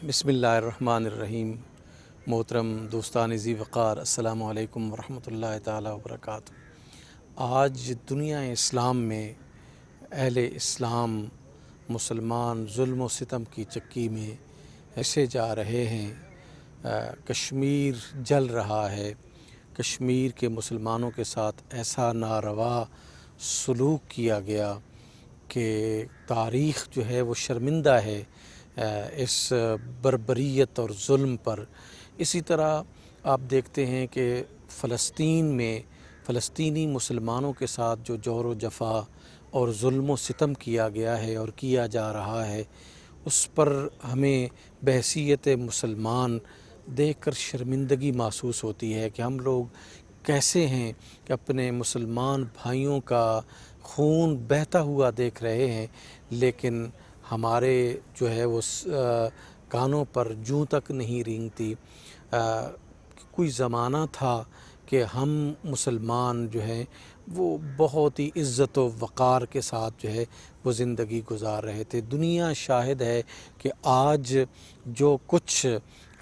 بسم اللہ الرحمن الرحیم۔ محترم دوستان ذی وقار، السلام علیکم ورحمۃ اللہ تعالیٰ وبرکاتہ۔ آج دنیا اسلام میں اہل اسلام مسلمان ظلم و ستم کی چکی میں ایسے جا رہے ہیں۔ کشمیر جل رہا ہے۔ کشمیر کے مسلمانوں کے ساتھ ایسا ناروا سلوک کیا گیا کہ تاریخ جو ہے وہ شرمندہ ہے اس بربریت اور ظلم پر۔ اسی طرح آپ دیکھتے ہیں کہ فلسطین میں فلسطینی مسلمانوں کے ساتھ جو جور و جفا اور ظلم و ستم کیا گیا ہے اور کیا جا رہا ہے، اس پر ہمیں بحیثیت مسلمان دیکھ کر شرمندگی محسوس ہوتی ہے کہ ہم لوگ کیسے ہیں کہ اپنے مسلمان بھائیوں کا خون بہتا ہوا دیکھ رہے ہیں، لیکن ہمارے جو ہے وہ کانوں پر جوں تک نہیں رینگتی۔ کوئی زمانہ تھا کہ ہم مسلمان جو ہیں وہ بہت ہی عزت و وقار کے ساتھ جو ہے وہ زندگی گزار رہے تھے۔ دنیا شاہد ہے کہ آج جو کچھ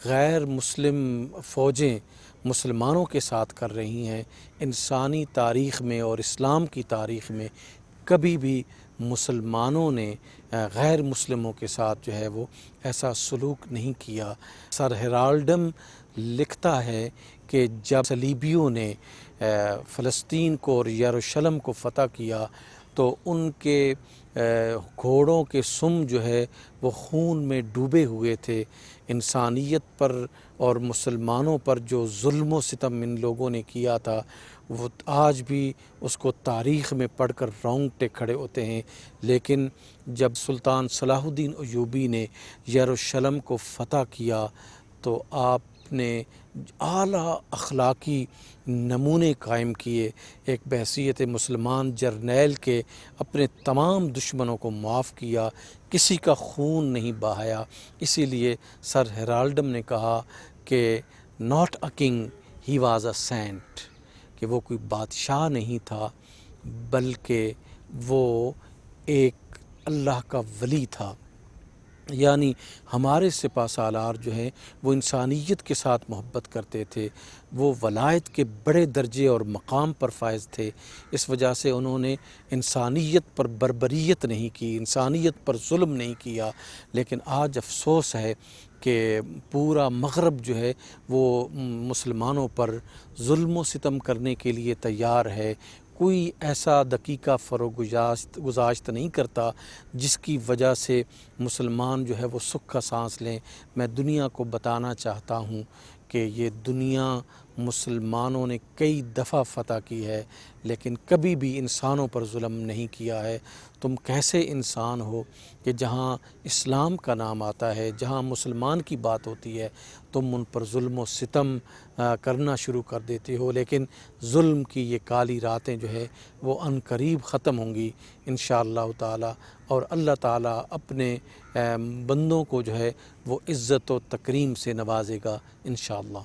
غیر مسلم فوجیں مسلمانوں کے ساتھ کر رہی ہیں، انسانی تاریخ میں اور اسلام کی تاریخ میں کبھی بھی مسلمانوں نے غیر مسلموں کے ساتھ جو ہے وہ ایسا سلوک نہیں کیا۔ سر ہیرالڈم لکھتا ہے کہ جب صلیبیوں نے فلسطین کو اور یروشلم کو فتح کیا تو ان کے گھوڑوں کے سم جو ہے وہ خون میں ڈوبے ہوئے تھے۔ انسانیت پر اور مسلمانوں پر جو ظلم و ستم ان لوگوں نے کیا تھا، وہ آج بھی اس کو تاریخ میں پڑھ کر رونگٹے کھڑے ہوتے ہیں۔ لیکن جب سلطان صلاح الدین ایوبی نے یروشلم کو فتح کیا تو آپ نے اعلیٰ اخلاقی نمونے قائم کیے۔ ایک بحیثیت مسلمان جرنیل کے اپنے تمام دشمنوں کو معاف کیا، کسی کا خون نہیں بہایا۔ اسی لیے سر ہیرالڈم نے کہا کہ not a king, he was a saint, کہ وہ کوئی بادشاہ نہیں تھا بلکہ وہ ایک اللہ کا ولی تھا۔ یعنی ہمارے سپہ سالار جو ہیں وہ انسانیت کے ساتھ محبت کرتے تھے، وہ ولایت کے بڑے درجے اور مقام پر فائز تھے۔ اس وجہ سے انہوں نے انسانیت پر بربریت نہیں کی، انسانیت پر ظلم نہیں کیا۔ لیکن آج افسوس ہے کہ پورا مغرب جو ہے وہ مسلمانوں پر ظلم و ستم کرنے کے لیے تیار ہے۔ کوئی ایسا دقیقہ فروغ گزاشت نہیں کرتا جس کی وجہ سے مسلمان جو ہے وہ سکھ کا سانس لیں۔ میں دنیا کو بتانا چاہتا ہوں کہ یہ دنیا مسلمانوں نے کئی دفعہ فتح کی ہے لیکن کبھی بھی انسانوں پر ظلم نہیں کیا ہے۔ تم کیسے انسان ہو کہ جہاں اسلام کا نام آتا ہے، جہاں مسلمان کی بات ہوتی ہے، تم ان پر ظلم و ستم کرنا شروع کر دیتے ہو۔ لیکن ظلم کی یہ کالی راتیں جو ہے وہ عن قریب ختم ہوں گی انشاءاللہ تعالی، اور اللہ تعالی اپنے بندوں کو جو ہے وہ عزت و تکریم سے نوازے گا انشاءاللہ۔